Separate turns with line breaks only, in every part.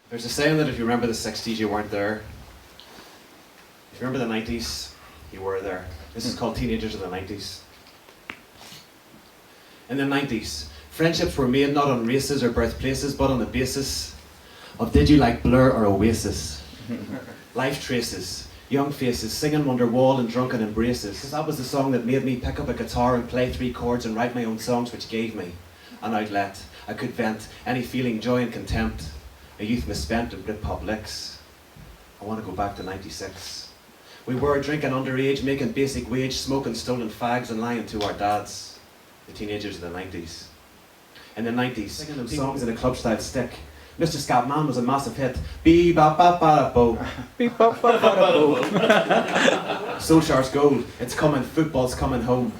There's a saying that if you remember the 60s, you weren't there. If you remember the 90s, you were there. This is called Teenagers of the 90s. In the 90s, friendships were made not on races or birthplaces, but on the basis of did you like Blur or Oasis? Life traces, young faces, singing Wonderwall and drunken embraces. 'Cause that was the song that made me pick up a guitar and play 3 chords and write my own songs, which gave me an outlet. I could vent any feeling, joy and contempt. A youth misspent in Britpop licks. I want to go back to 96. We were drinking underage, making basic wage, smoking stolen fags and lying to our dads. The teenagers of the 90s. In the 90s, singing them songs in a club style stick. Mr. Scatman was a massive hit. Bee ba ba ba bo. Bee ba ba ba bo. Solskjaer's goal. It's coming, football's coming home.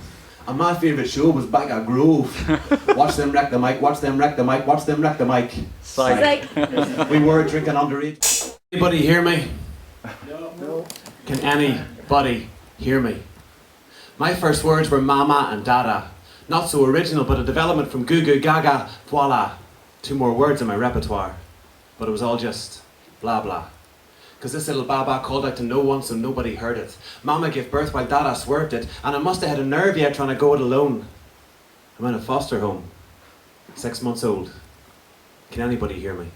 And my favourite show was Back at Grove. Watch them wreck the mic, watch them wreck the mic, watch them wreck the mic.
Psych.
We were drinking underage. Anybody hear me?
No.
Can anybody hear me? My first words were mama and dada. Not so original, but a development from goo goo gaga, voila. 2 more words in my repertoire. But it was all just blah blah. Cause this little baba called out to no one so nobody heard it. Mama gave birth while dada swerved it, and I must have had a nerve yet trying to go it alone. I'm in a foster home, 6 months old. Can anybody hear me?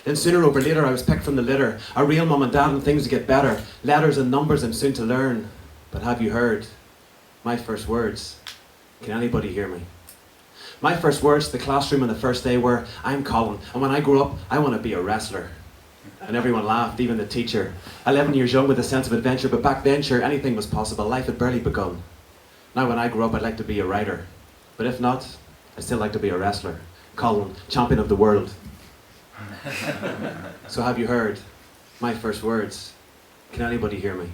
Then sooner over later I was picked from the litter. A real mum and dad and things to get better. Letters and numbers I'm soon to learn. But have you heard my first words? Can anybody hear me? My first words to the classroom on the first day were, I'm Colin, and when I grow up, I want to be a wrestler. And everyone laughed, even the teacher. 11 years young with a sense of adventure, but back then, sure, anything was possible. Life had barely begun. Now when I grow up, I'd like to be a writer. But if not, I'd still like to be a wrestler. Colin, champion of the world. So have you heard my first words? Can anybody hear me?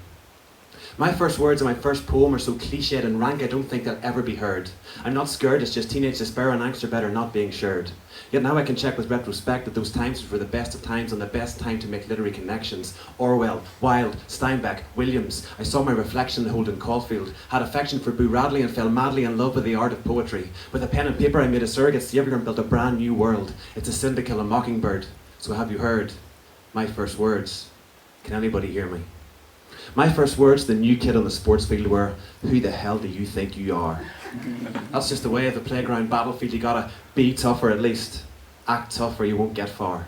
My first words and my first poem are so cliched and rank I don't think they'll ever be heard. I'm not scared, it's just teenage despair and angst are better not being shared. Yet now I can check with retrospect that those times were the best of times and the best time to make literary connections. Orwell, Wilde, Steinbeck, Williams. I saw my reflection in Holden Caulfield, had affection for Boo Radley and fell madly in love with the art of poetry. With a pen and paper I made a surrogate saviour and built a brand new world. It's a sin to kill a mockingbird. So have you heard my first words? Can anybody hear me? My first words to the new kid on the sports field were, who the hell do you think you are? That's just the way of the playground battlefield. You gotta be tough, or at least act tough, or you won't get far.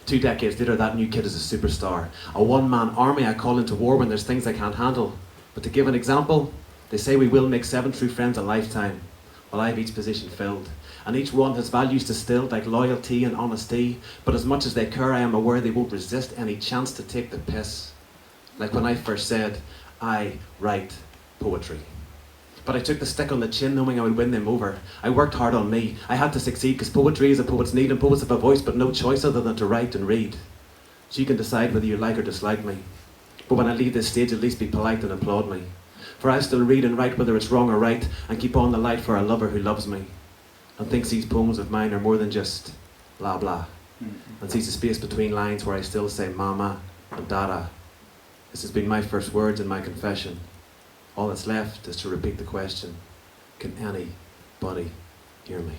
2 decades later, that new kid is a superstar. A one-man army I call into war when there's things I can't handle. But to give an example, they say we will make 7 true friends a lifetime. Well, I have each position filled, and each one has values distilled like loyalty and honesty. But as much as they care, I am aware they won't resist any chance to take the piss. Like when I first said, I write poetry. But I took the stick on the chin knowing I would win them over. I worked hard on me. I had to succeed because poetry is a poet's need and poets have a voice but no choice other than to write and read. So you can decide whether you like or dislike me. But when I leave this stage, at least be polite and applaud me. For I still read and write whether it's wrong or right and keep on the light for a lover who loves me and thinks these poems of mine are more than just blah blah and sees the space between lines where I still say mama and dada. This has been my first words and my confession. All that's left is to repeat the question, can anybody hear me?